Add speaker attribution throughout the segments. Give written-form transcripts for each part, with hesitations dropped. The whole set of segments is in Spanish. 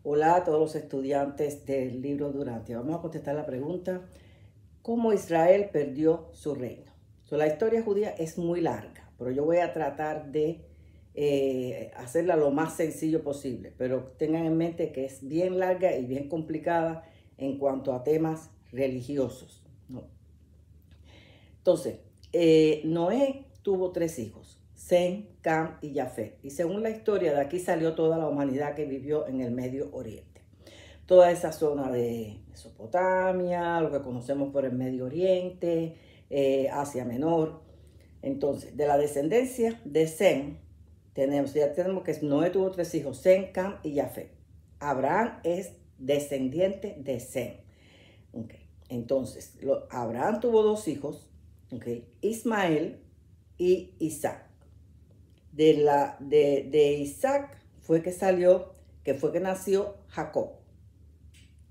Speaker 1: Hola a todos los estudiantes del libro Durante. Vamos a contestar la pregunta, ¿cómo Israel perdió su reino? La historia judía es muy larga, pero yo voy a tratar de hacerla lo más sencillo posible. Pero tengan en mente que es bien larga y bien complicada en cuanto a temas religiosos, ¿no? Entonces, Noé tuvo 3 hijos, Sem, Cam y Jafet. Y según la historia, de aquí salió toda la humanidad que vivió en el Medio Oriente. Toda esa zona de Mesopotamia, lo que conocemos por el Medio Oriente, Asia Menor. Entonces, de la descendencia de Sem, ya tenemos que Noé tuvo 3 hijos, Sem, Cam y Jafet. Abraham es descendiente de Sem. Okay. Entonces, Abraham tuvo 2 hijos, okay, Ismael y Isaac. De Isaac fue que nació Jacob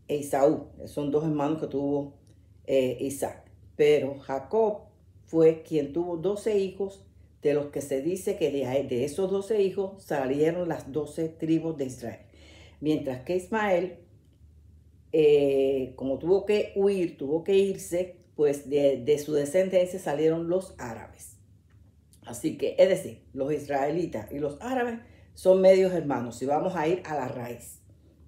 Speaker 1: e Esaú. Son 2 hermanos que tuvo Isaac. Pero Jacob fue quien tuvo 12 hijos, de los que se dice que de esos 12 hijos salieron las 12 tribus de Israel. Mientras que Ismael, como tuvo que huir, tuvo que irse, pues de su descendencia salieron los árabes. Así que, es decir, los israelitas y los árabes son medios hermanos, si vamos a ir a la raíz.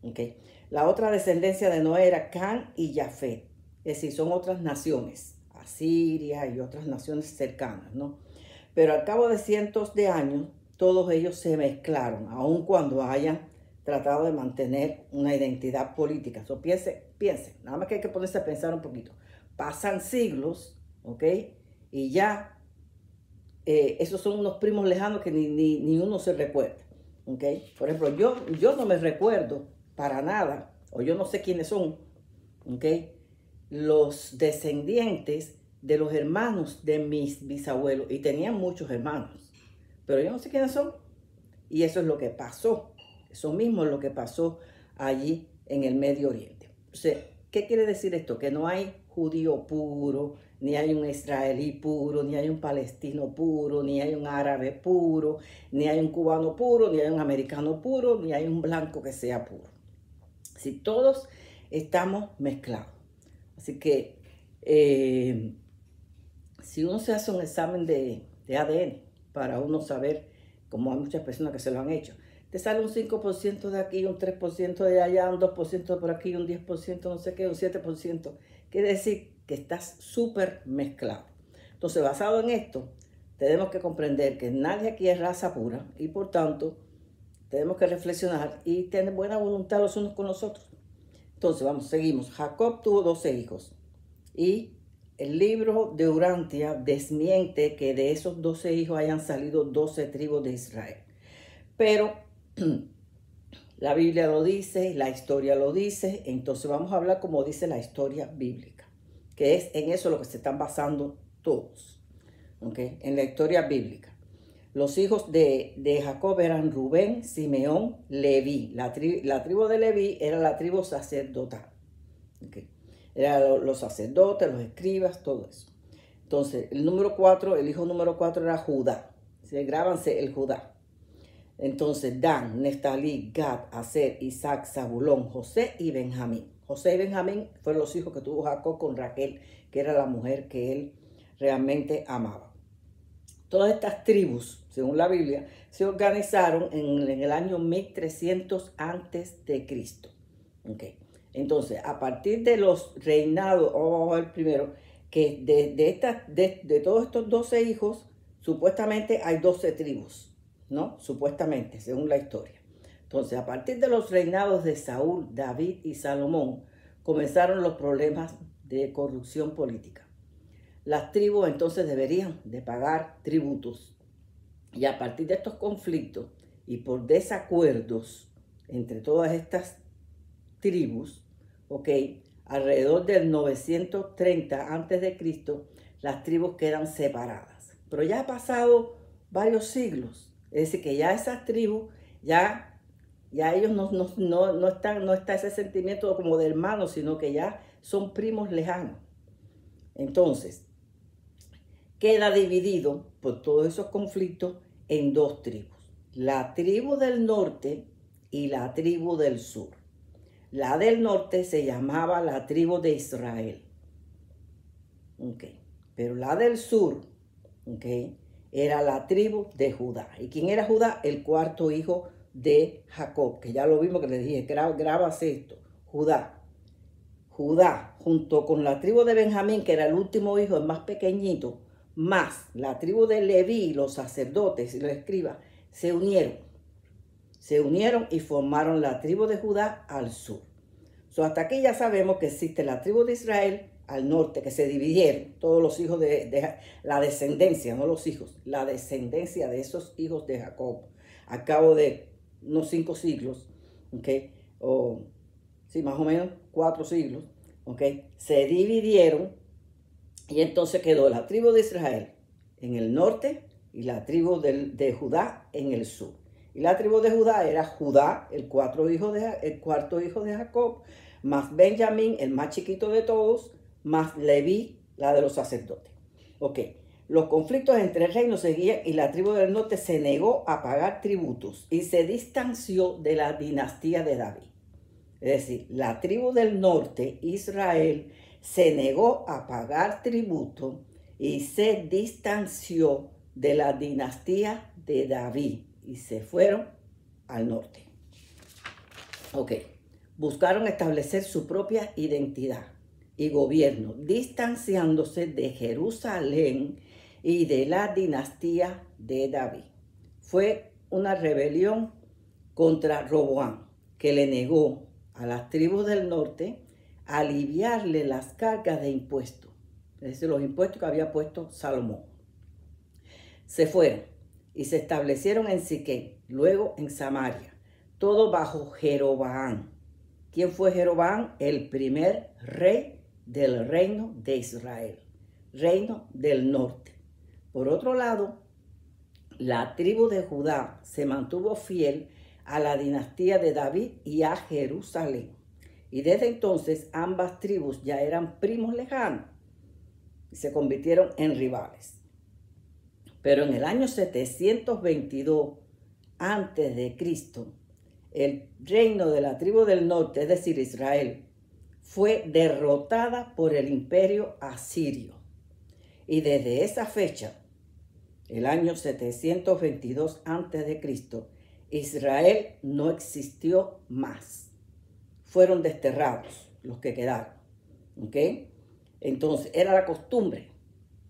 Speaker 1: ¿Okay? La otra descendencia de Noé era Can y Jafet, es decir, son otras naciones, Asiria y otras naciones cercanas, ¿no? Pero al cabo de cientos de años, todos ellos se mezclaron, aun cuando hayan tratado de mantener una identidad política. Piensen, nada más que hay que ponerse a pensar un poquito. Pasan siglos, ¿ok? Y ya esos son unos primos lejanos que ni uno se recuerda, ¿ok? Por ejemplo, yo no me recuerdo para nada, o yo no sé quiénes son, ¿ok? Los descendientes de los hermanos de mis bisabuelos, y tenían muchos hermanos, pero yo no sé quiénes son. Y eso es lo que pasó, eso mismo es lo que pasó allí en el Medio Oriente. Entonces, ¿qué quiere decir esto? Que no hay judío puro, ni hay un israelí puro, ni hay un palestino puro, ni hay un árabe puro, ni hay un cubano puro, ni hay un americano puro, ni hay un blanco que sea puro. Si todos estamos mezclados. Así que si uno se hace un examen de ADN para uno saber, como hay muchas personas que se lo han hecho, te sale un 5% de aquí, un 3% de allá, un 2% por aquí, un 10%, no sé qué, un 7%. Quiere decir que estás súper mezclado. Entonces, basado en esto, tenemos que comprender que nadie aquí es raza pura y por tanto tenemos que reflexionar y tener buena voluntad los unos con los otros. Entonces, vamos, seguimos. Jacob tuvo 12 hijos y el libro de Urantia desmiente que de esos 12 hijos hayan salido 12 tribus de Israel. Pero la Biblia lo dice, la historia lo dice, entonces vamos a hablar como dice la historia bíblica, que es en eso lo que se están basando todos, ¿okay? En la historia bíblica. Los hijos de Jacob eran Rubén, Simeón, Leví. La tribu de Leví era la tribu sacerdotal. ¿Okay? Eran los sacerdotes, los escribas, todo eso. Entonces, el hijo número 4 era Judá. Grábanse el Judá. Entonces, Dan, Neftalí, Gad, Aser, Isaac, Zabulón, José y Benjamín. José y Benjamín fueron los hijos que tuvo Jacob con Raquel, que era la mujer que él realmente amaba. Todas estas tribus, según la Biblia, se organizaron en el año 1300 antes de Cristo. Okay. Entonces, a partir de los reinados, vamos a ver primero, que de todos estos 12 hijos, supuestamente hay 12 tribus, ¿no? Supuestamente, según la historia. Entonces, a partir de los reinados de Saúl, David y Salomón, comenzaron los problemas de corrupción política. Las tribus entonces deberían de pagar tributos. Y a partir de estos conflictos y por desacuerdos entre todas estas tribus, ¿ok? Alrededor del 930 a.C., las tribus quedan separadas. Pero ya ha pasado varios siglos. Es decir, que ya esas tribus, ya ellos no está ese sentimiento como de hermanos, sino que ya son primos lejanos. Entonces, queda dividido por todos esos conflictos en 2 tribus. La tribu del norte y la tribu del sur. La del norte se llamaba la tribu de Israel. Okay. Pero la del sur, okay, era la tribu de Judá. ¿Y quién era Judá? El cuarto hijo de Jacob, que ya lo vimos, que le dije, grábase esto. Judá, junto con la tribu de Benjamín, que era el último hijo, el más pequeñito, más la tribu de Leví, los sacerdotes y los escribas, se unieron y formaron la tribu de Judá al sur. Hasta aquí ya sabemos que existe la tribu de Israel al norte, que se dividieron todos los hijos de la descendencia, no los hijos, la descendencia de esos hijos de Jacob, a cabo de unos 5 siglos, ¿okay? Sí, más o menos 4 siglos, ¿okay? Se dividieron y entonces quedó la tribu de Israel en el norte y la tribu de Judá en el sur. Y la tribu de Judá era Judá, el cuarto hijo de Jacob, más Benjamín, el más chiquito de todos, más Leví, la de los sacerdotes. Ok, los conflictos entre el reino seguían y la tribu del norte se negó a pagar tributos y se distanció de la dinastía de David. Es decir, la tribu del norte, Israel, se negó a pagar tributo y se distanció de la dinastía de David y se fueron al norte. Ok, buscaron establecer su propia identidad y gobierno, distanciándose de Jerusalén y de la dinastía de David. Fue una rebelión contra Roboam, que le negó a las tribus del norte aliviarle las cargas de impuestos, es decir, los impuestos que había puesto Salomón. Se fueron y se establecieron en Siquem, luego en Samaria, todo bajo Jeroboam. ¿Quién fue Jeroboam? El primer rey del reino de Israel, reino del norte. Por otro lado, la tribu de Judá se mantuvo fiel a la dinastía de David y a Jerusalén. Y desde entonces ambas tribus ya eran primos lejanos y se convirtieron en rivales. Pero en el año 722 a.C., el reino de la tribu del norte, es decir, Israel, fue derrotada por el imperio asirio. Y desde esa fecha, el año 722 a.C., Israel no existió más. Fueron desterrados los que quedaron. ¿Ok? Entonces, era la costumbre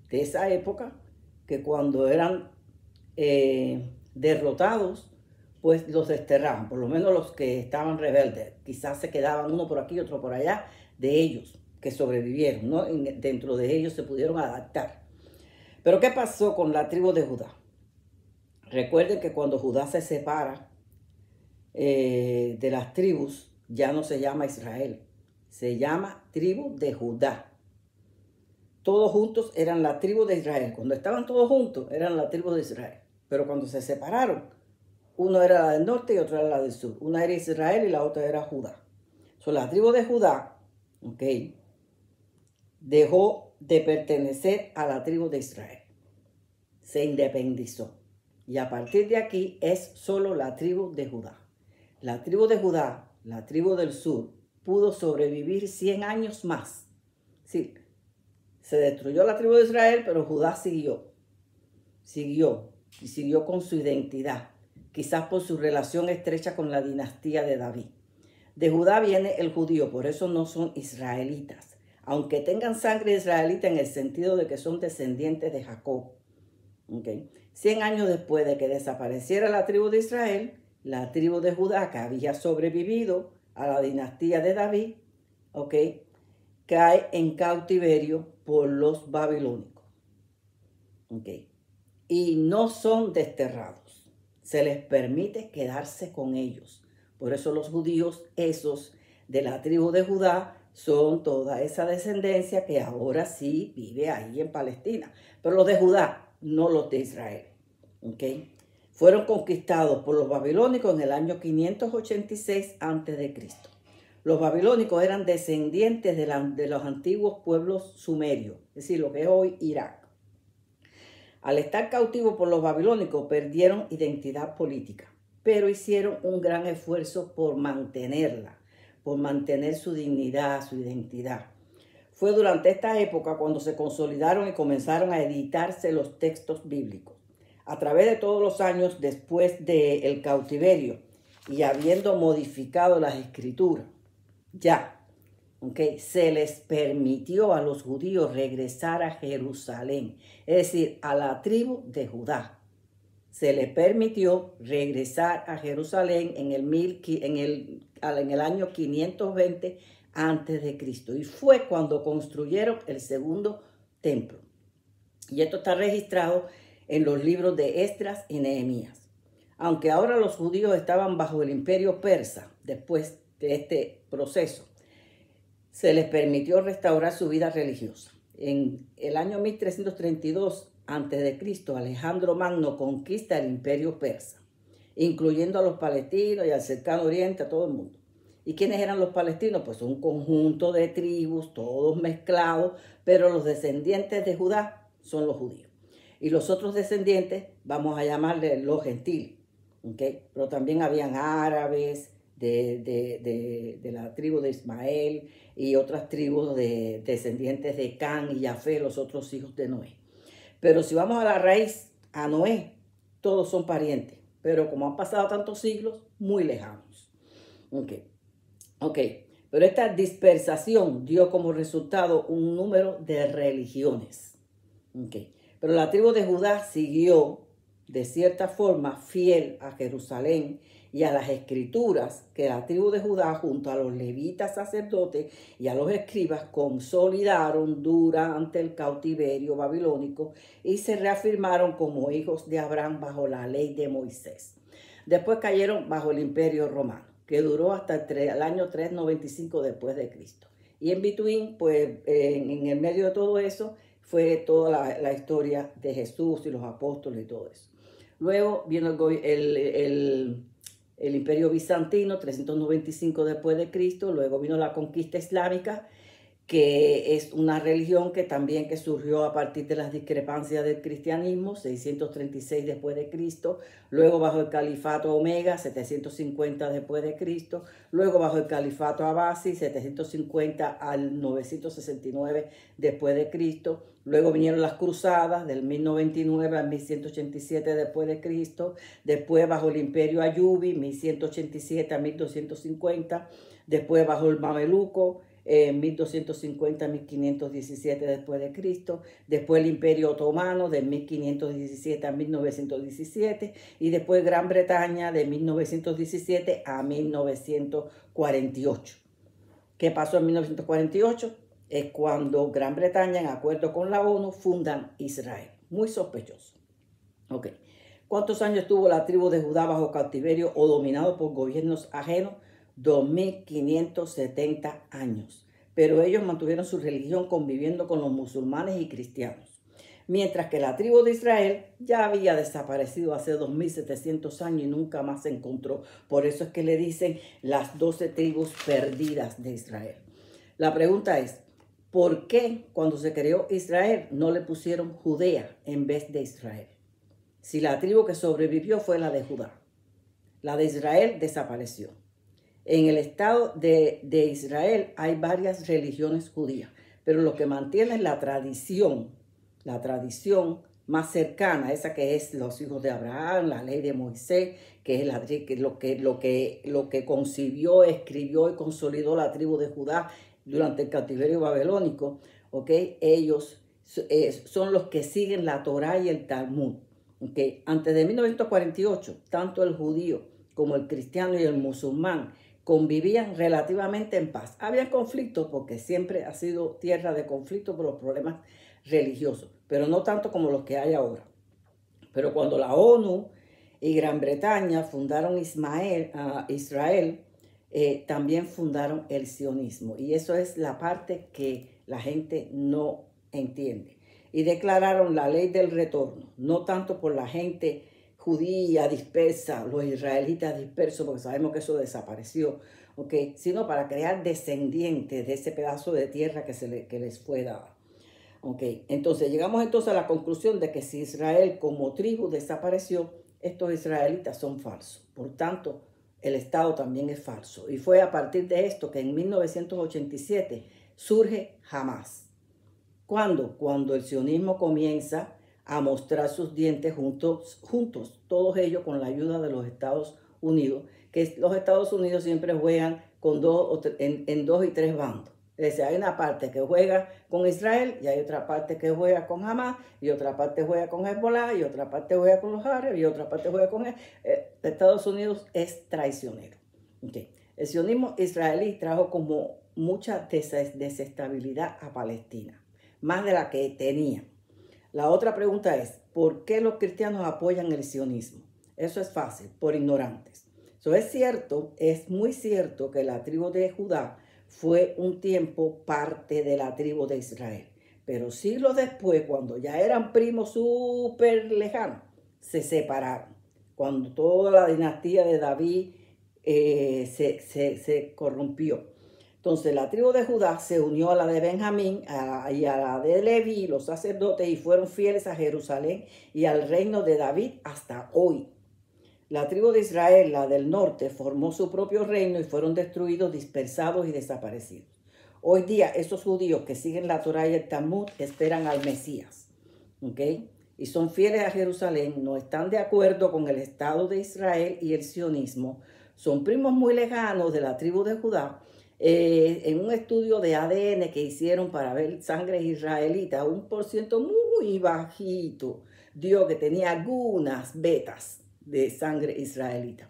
Speaker 1: de esa época que cuando eran derrotados, pues los desterraban, por lo menos los que estaban rebeldes. Quizás se quedaban uno por aquí, otro por allá, de ellos que sobrevivieron, ¿no? Dentro de ellos se pudieron adaptar. Pero ¿qué pasó con la tribu de Judá? Recuerden que cuando Judá se separa de las tribus, ya no se llama Israel, se llama tribu de Judá. Todos juntos eran la tribu de Israel. Cuando estaban todos juntos, eran la tribu de Israel. Pero cuando se separaron, uno era la del norte y otro era la del sur. Una era Israel y la otra era Judá. La tribu de Judá, ¿ok?, dejó de pertenecer a la tribu de Israel. Se independizó. Y a partir de aquí es solo la tribu de Judá. La tribu de Judá, la tribu del sur, pudo sobrevivir 100 años más. Sí, se destruyó la tribu de Israel, pero Judá siguió con su identidad, quizás por su relación estrecha con la dinastía de David. De Judá viene el judío, por eso no son israelitas, aunque tengan sangre israelita en el sentido de que son descendientes de Jacob. ¿Okay? 100 años después de que desapareciera la tribu de Israel, la tribu de Judá, que había sobrevivido a la dinastía de David, ¿okay?, cae en cautiverio por los babilónicos. ¿Okay? Y no son desterrados. Se les permite quedarse con ellos. Por eso los judíos, esos de la tribu de Judá, son toda esa descendencia que ahora sí vive ahí en Palestina. Pero los de Judá, no los de Israel. ¿Okay? Fueron conquistados por los babilónicos en el año 586 a.C. Los babilónicos eran descendientes de los antiguos pueblos sumerios, es decir, lo que es hoy Irak. Al estar cautivos por los babilónicos, perdieron identidad política, pero hicieron un gran esfuerzo por mantenerla, por mantener su dignidad, su identidad. Fue durante esta época cuando se consolidaron y comenzaron a editarse los textos bíblicos. A través de todos los años después del cautiverio y habiendo modificado las escrituras, se les permitió a los judíos regresar a Jerusalén, es decir, a la tribu de Judá. Se les permitió regresar a Jerusalén en el año 520 antes de Cristo. Y fue cuando construyeron el segundo templo. Y esto está registrado en los libros de Esdras y Nehemías. Aunque ahora los judíos estaban bajo el imperio persa, después de este proceso, se les permitió restaurar su vida religiosa. En el año 1332 a.C., Alejandro Magno conquista el imperio persa, incluyendo a los palestinos y al cercano oriente, a todo el mundo. ¿Y quiénes eran los palestinos? Pues un conjunto de tribus, todos mezclados, pero los descendientes de Judá son los judíos. Y los otros descendientes, vamos a llamarles los gentiles. Pero también habían árabes de la tribu de Ismael y otras tribus de descendientes de Can y Jafé, los otros hijos de Noé. Pero si vamos a la raíz, a Noé, todos son parientes, pero como han pasado tantos siglos, muy lejanos. Pero esta dispersación dio como resultado un número de religiones. Pero la tribu de Judá siguió, de cierta forma, fiel a Jerusalén y a las escrituras que la tribu de Judá, junto a los levitas sacerdotes y a los escribas, consolidaron durante el cautiverio babilónico y se reafirmaron como hijos de Abraham bajo la ley de Moisés. Después cayeron bajo el imperio romano, que duró hasta el año 395 después de Cristo. Y en between, pues en el medio de todo eso, fue toda la historia de Jesús y los apóstoles y todo eso. Luego vino el imperio bizantino, 395 después de Cristo. Luego vino la conquista islámica, que es una religión que también surgió a partir de las discrepancias del cristianismo, 636 después de Cristo, luego bajo el califato Omega, 750 después de Cristo, luego bajo el califato Abbasi, 750 al 969 después de Cristo, luego vinieron las cruzadas del 1099 al 1187 después de Cristo, después bajo el imperio Ayubi, 1187 a 1250, después bajo el mameluco, 1250 a 1517 después de Cristo, después el Imperio Otomano de 1517 a 1917 y después Gran Bretaña de 1917 a 1948. ¿Qué pasó en 1948? Es cuando Gran Bretaña, en acuerdo con la ONU, fundan Israel. Muy sospechoso. ¿Cuántos años tuvo la tribu de Judá bajo cautiverio o dominado por gobiernos ajenos? 2570 años, pero ellos mantuvieron su religión conviviendo con los musulmanes y cristianos, mientras que la tribu de Israel ya había desaparecido hace 2700 años y nunca más se encontró. Por eso es que le dicen las 12 tribus perdidas de Israel. La pregunta es, ¿por qué cuando se creó Israel no le pusieron Judea en vez de Israel? Si la tribu que sobrevivió fue la de Judá, la de Israel desapareció. En el estado de Israel hay varias religiones judías, pero lo que mantiene es la tradición más cercana, esa que es los hijos de Abraham, la ley de Moisés, que es lo que concibió, escribió y consolidó la tribu de Judá durante el cautiverio babilónico. Ellos son los que siguen la Torá y el Talmud. Antes de 1948, tanto el judío como el cristiano y el musulmán convivían relativamente en paz. Había conflictos porque siempre ha sido tierra de conflicto por los problemas religiosos, pero no tanto como los que hay ahora. Pero cuando la ONU y Gran Bretaña fundaron Israel, también fundaron el sionismo. Y eso es la parte que la gente no entiende. Y declararon la ley del retorno, no tanto por la gente judía dispersa, los israelitas dispersos, porque sabemos que eso desapareció, sino para crear descendientes de ese pedazo de tierra que les fue dada. Entonces llegamos a la conclusión de que si Israel como tribu desapareció, estos israelitas son falsos. Por tanto, el Estado también es falso. Y fue a partir de esto que en 1987 surge Hamas. ¿Cuándo? Cuando el sionismo comienza a mostrar sus dientes juntos, todos ellos con la ayuda de los Estados Unidos, que los Estados Unidos siempre juegan con en dos y tres bandos. Es decir, hay una parte que juega con Israel y hay otra parte que juega con Hamas y otra parte juega con Hezbollah y otra parte juega con los árabes y otra parte juega con Estados Unidos es traicionero. Okay. El sionismo israelí trajo como mucha desestabilidad a Palestina, más de la que tenía. La otra pregunta es, ¿por qué los cristianos apoyan el sionismo? Eso es fácil, por ignorantes. Eso es cierto, es muy cierto que la tribu de Judá fue un tiempo parte de la tribu de Israel. Pero siglos después, cuando ya eran primos súper lejanos, se separaron. Cuando toda la dinastía de David se corrompió. Entonces la tribu de Judá se unió a la de Benjamín y a la de Leví, los sacerdotes, y fueron fieles a Jerusalén y al reino de David hasta hoy. La tribu de Israel, la del norte, formó su propio reino y fueron destruidos, dispersados y desaparecidos. Hoy día, esos judíos que siguen la Torá y el Talmud esperan al Mesías, ¿ok? Y son fieles a Jerusalén, no están de acuerdo con el Estado de Israel y el sionismo. Son primos muy lejanos de la tribu de Judá. En un estudio de ADN que hicieron para ver sangre israelita, un % muy bajito dio que tenía algunas vetas de sangre israelita.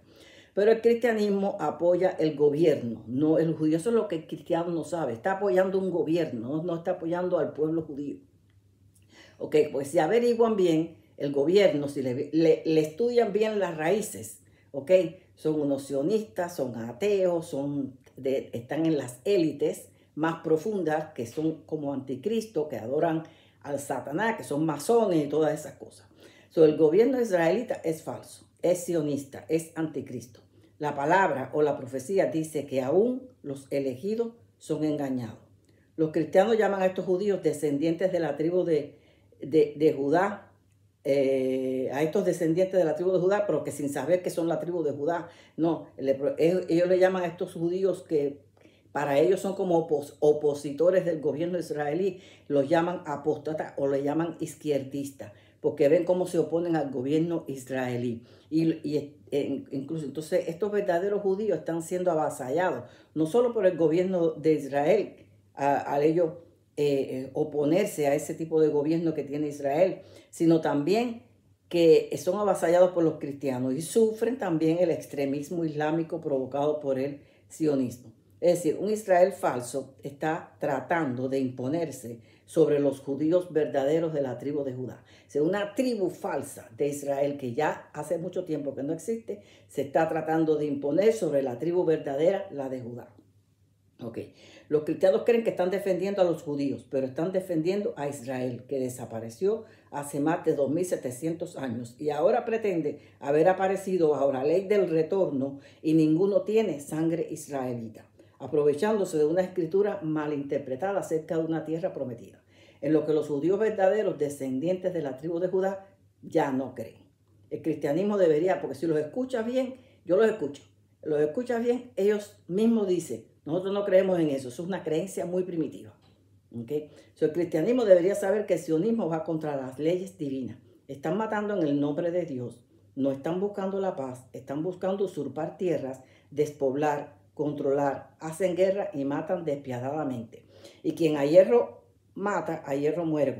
Speaker 1: Pero el cristianismo apoya el gobierno, no el judío. Eso es lo que el cristiano no sabe. Está apoyando un gobierno, no está apoyando al pueblo judío. Ok, pues si averiguan bien el gobierno, si le estudian bien las raíces, ok, son unos sionistas, son ateos, están en las élites más profundas, que son como anticristo, que adoran al Satanás, que son masones y todas esas cosas. El gobierno israelita es falso, es sionista, es anticristo. La palabra o la profecía dice que aún los elegidos son engañados. Los cristianos llaman a estos judíos descendientes de la tribu de Judá, a estos descendientes de la tribu de Judá, pero que sin saber que son la tribu de Judá. No, ellos le llaman a estos judíos que para ellos son como opositores del gobierno israelí, los llaman apóstatas o le llaman izquierdistas, porque ven cómo se oponen al gobierno israelí. Incluso entonces estos verdaderos judíos están siendo avasallados, no solo por el gobierno de Israel, al ellos oponerse a ese tipo de gobierno que tiene Israel, sino también que son avasallados por los cristianos y sufren también el extremismo islámico provocado por el sionismo. Es decir, un Israel falso está tratando de imponerse sobre los judíos verdaderos de la tribu de Judá. O sea, una tribu falsa de Israel que ya hace mucho tiempo que no existe, se está tratando de imponer sobre la tribu verdadera, la de Judá. Okay. Los cristianos creen que están defendiendo a los judíos, pero están defendiendo a Israel, que desapareció hace más de 2700 años y ahora pretende haber aparecido bajo la ley del retorno y ninguno tiene sangre israelita, aprovechándose de una escritura malinterpretada acerca de una tierra prometida, en lo que los judíos verdaderos, descendientes de la tribu de Judá, ya no creen. El cristianismo debería, porque si los escuchas bien, yo los escuchas bien, ellos mismos dicen, nosotros no creemos en eso, es una creencia muy primitiva. ¿Okay? El cristianismo debería saber que el sionismo va contra las leyes divinas. Están matando en el nombre de Dios, no están buscando la paz, están buscando usurpar tierras, despoblar, controlar, hacen guerra y matan despiadadamente. Y quien a hierro mata, a hierro muere,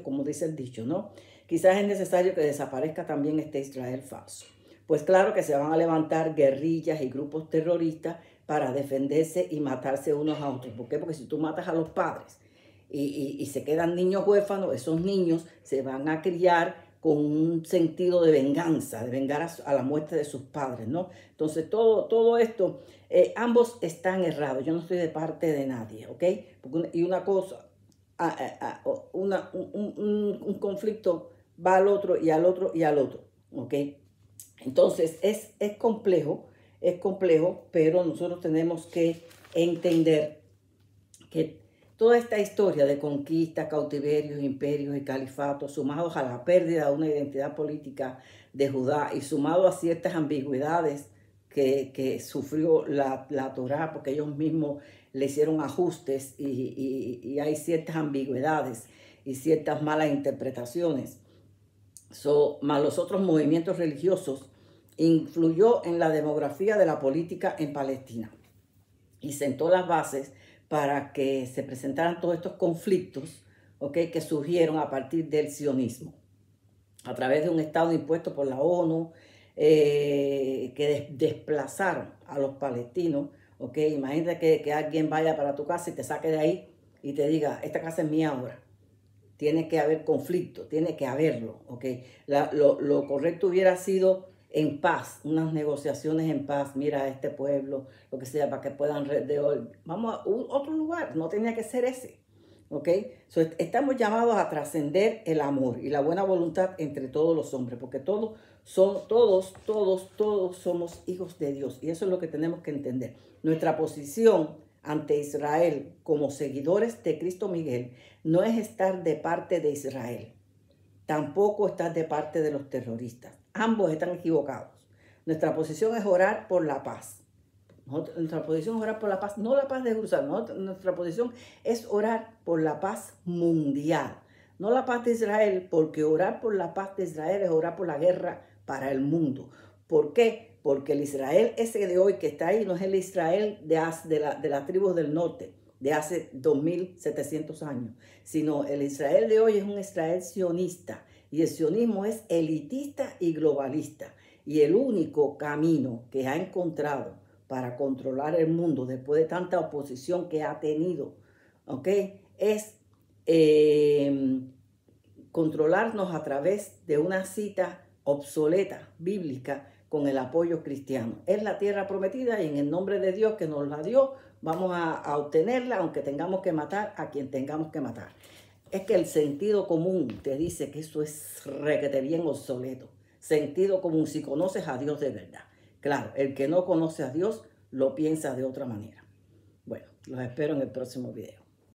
Speaker 1: como dice el dicho, ¿no? Quizás es necesario que desaparezca también este Israel falso. Pues claro que se van a levantar guerrillas y grupos terroristas para defenderse y matarse unos a otros. ¿Por qué? Porque si tú matas a los padres y se quedan niños huérfanos, esos niños se van a criar con un sentido de venganza, de vengar a la muerte de sus padres, ¿no? Entonces todo esto, ambos están errados. Yo no estoy de parte de nadie, ¿ok? Y una cosa, un conflicto va al otro y al otro y al otro, ¿ok? Entonces es complejo, pero nosotros tenemos que entender que toda esta historia de conquista, cautiverios, imperios y califatos, sumados a la pérdida de una identidad política de Judá y sumado a ciertas ambigüedades que sufrió la Torá, porque ellos mismos le hicieron ajustes y hay ciertas ambigüedades y ciertas malas interpretaciones. Más los otros movimientos religiosos, influyó en la demografía de la política en Palestina y sentó las bases para que se presentaran todos estos conflictos, ¿okay?, que surgieron a partir del sionismo, a través de un Estado impuesto por la ONU, que desplazaron a los palestinos. ¿Okay? Imagínate que alguien vaya para tu casa y te saque de ahí y te diga, esta casa es mía ahora. Tiene que haber conflicto, tiene que haberlo. ¿Okay? Lo correcto hubiera sido en paz, unas negociaciones en paz. Mira, este pueblo, lo que sea, para que puedan... Vamos a otro lugar, no tenía que ser ese. ¿Okay? Estamos llamados a trascender el amor y la buena voluntad entre todos los hombres, porque todos somos hijos de Dios, y eso es lo que tenemos que entender. Nuestra posición ante Israel como seguidores de Cristo Miguel no es estar de parte de Israel, tampoco estar de parte de los terroristas. Ambos están equivocados. Nuestra posición es orar por la paz. Nuestra posición es orar por la paz, no la paz de Jerusalén. Nuestra posición es orar por la paz mundial, no la paz de Israel, porque orar por la paz de Israel es orar por la guerra para el mundo. ¿Por qué? Porque el Israel ese de hoy que está ahí no es el Israel de las tribus del norte, de hace 2700 años, sino el Israel de hoy es un Israel sionista, y el sionismo es elitista y globalista, y el único camino que ha encontrado para controlar el mundo después de tanta oposición que ha tenido, ¿okay?, es controlarnos a través de una cita obsoleta, bíblica, con el apoyo cristiano. Es la tierra prometida y en el nombre de Dios que nos la dio, vamos a obtenerla, aunque tengamos que matar a quien tengamos que matar. Es que el sentido común te dice que eso es requete bien obsoleto. Sentido común, si conoces a Dios de verdad. Claro, el que no conoce a Dios lo piensa de otra manera. Bueno, los espero en el próximo video.